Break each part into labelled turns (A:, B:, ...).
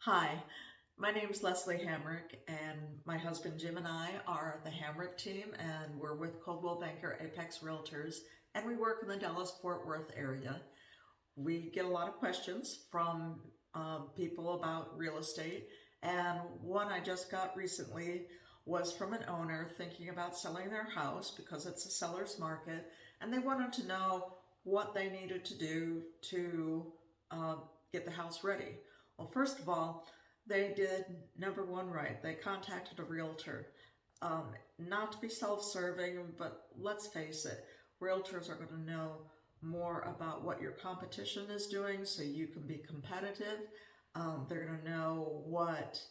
A: Hi, my name is Leslie Hamrick, and my husband Jim and I are the Hamrick team, and we're with Coldwell Banker Apex Realtors, and we work in the Dallas-Fort Worth area. We get a lot of questions from people about real estate, and one I just got recently was from an owner thinking about selling their house because it's a seller's market, and they wanted to know what they needed to do to get the house ready. Well, first of all, they did number one right. They contacted a realtor. Not to be self-serving, but let's face it, realtors are going to know more about what your competition is doing so you can be competitive. They're going to know what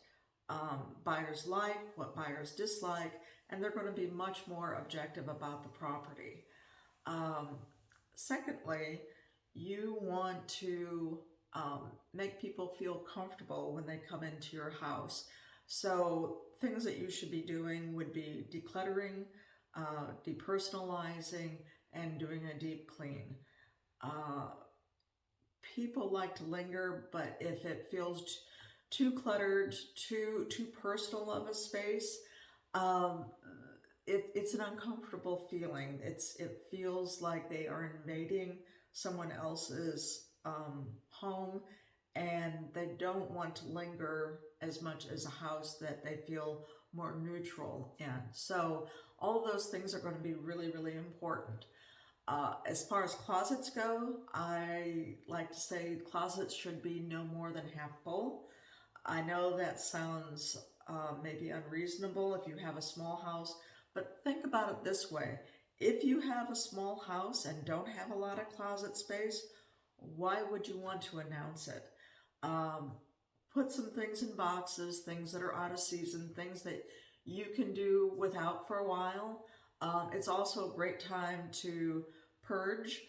A: buyers like, what buyers dislike, and they're going to be much more objective about the property. Secondly, you want to make people feel comfortable when they come into your house. So things that you should be doing would be decluttering, depersonalizing, and doing a deep clean. Uh, People like to linger, but if it feels too cluttered, too personal of a space, um, it's an uncomfortable feeling. It feels like they are invading someone else's home, and they don't want to linger as much as a house that they feel more neutral in. So all of those things are going to be really, really important. As far as closets go, I like to say closets should be no more than half full. I know that sounds maybe unreasonable if you have a small house, but think about it this way. If you have a small house and don't have a lot of closet space, why would you want to announce it? Um, Put some things in boxes, things that are out of season, things that you can do without for a while. It's also a great time to purge,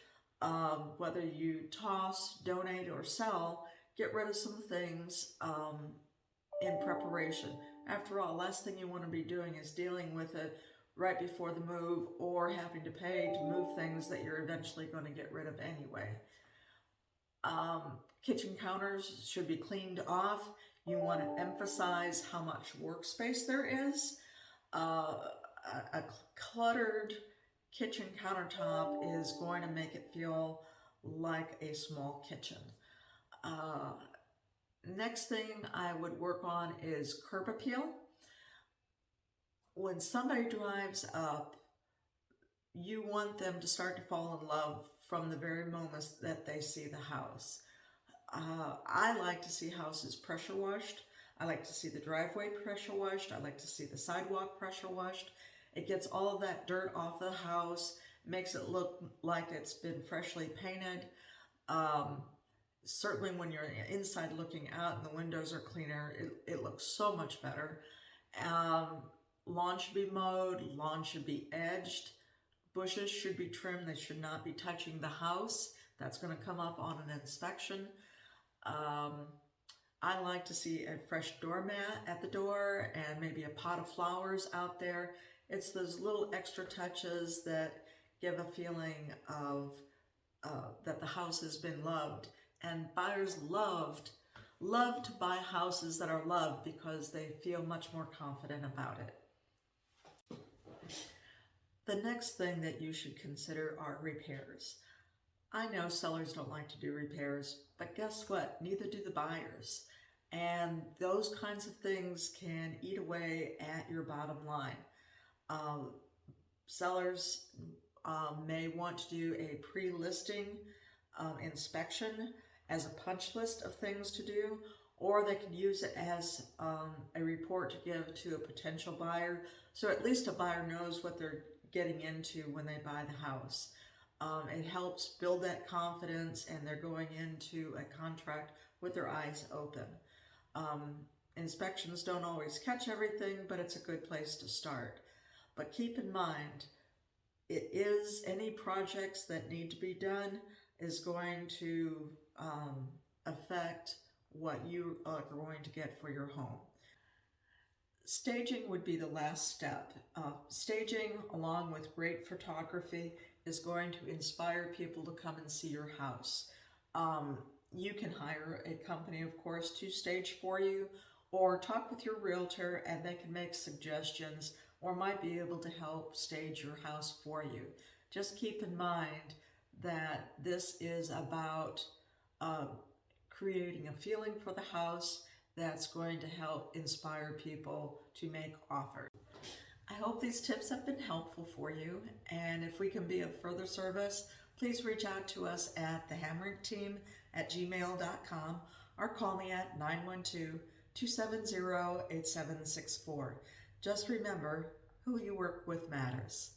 A: whether you toss, donate, or sell, get rid of some things in preparation. After all, last thing you want to be doing is dealing with it right before the move or having to pay to move things that you're eventually going to get rid of anyway. Kitchen counters should be cleaned off. You want to emphasize how much workspace there is. A cluttered kitchen countertop is going to make it feel like a small kitchen. Uh, Next thing I would work on is curb appeal. When somebody drives up, you want them to start to fall in love from the very moment that they see the house. I like to see houses pressure washed. I like to see the driveway pressure washed. I like to see the sidewalk pressure washed. It gets all of that dirt off the house, makes it look like it's been freshly painted. Um, Certainly when you're inside looking out and the windows are cleaner, it looks so much better. Um, Lawn should be mowed, lawn should be edged, bushes should be trimmed, they should not be touching the house. That's going to come up on an inspection. Um, I like to see a fresh doormat at the door and maybe a pot of flowers out there. It's those little extra touches that give a feeling of that the house has been loved. And buyers love to buy houses that are loved because they feel much more confident about it. The next thing that you should consider are repairs. I know sellers don't like to do repairs, but guess what? Neither do the buyers. And those kinds of things can eat away at your bottom line. Um, Sellers may want to do a pre-listing inspection as a punch list of things to do, or they can use it as a report to give to a potential buyer, so at least a buyer knows what they're getting into when they buy the house. It helps build that confidence, and they're going into a contract with their eyes open. Inspections don't always catch everything, but it's a good place to start. But keep in mind, it is any projects that need to be done is going to affect what you are going to get for your home. Staging would be the last step. Staging, along with great photography, is going to inspire people to come and see your house. You can hire a company, of course, to stage for you, or talk with your realtor and they can make suggestions or might be able to help stage your house for you. Just keep in mind that this is about uh, creating a feeling for the house that's going to help inspire people to make offers. I hope these tips have been helpful for you, and if we can be of further service, please reach out to us at thehammeringteam@gmail.com or call me at 912-270-8764. Just remember, who you work with matters.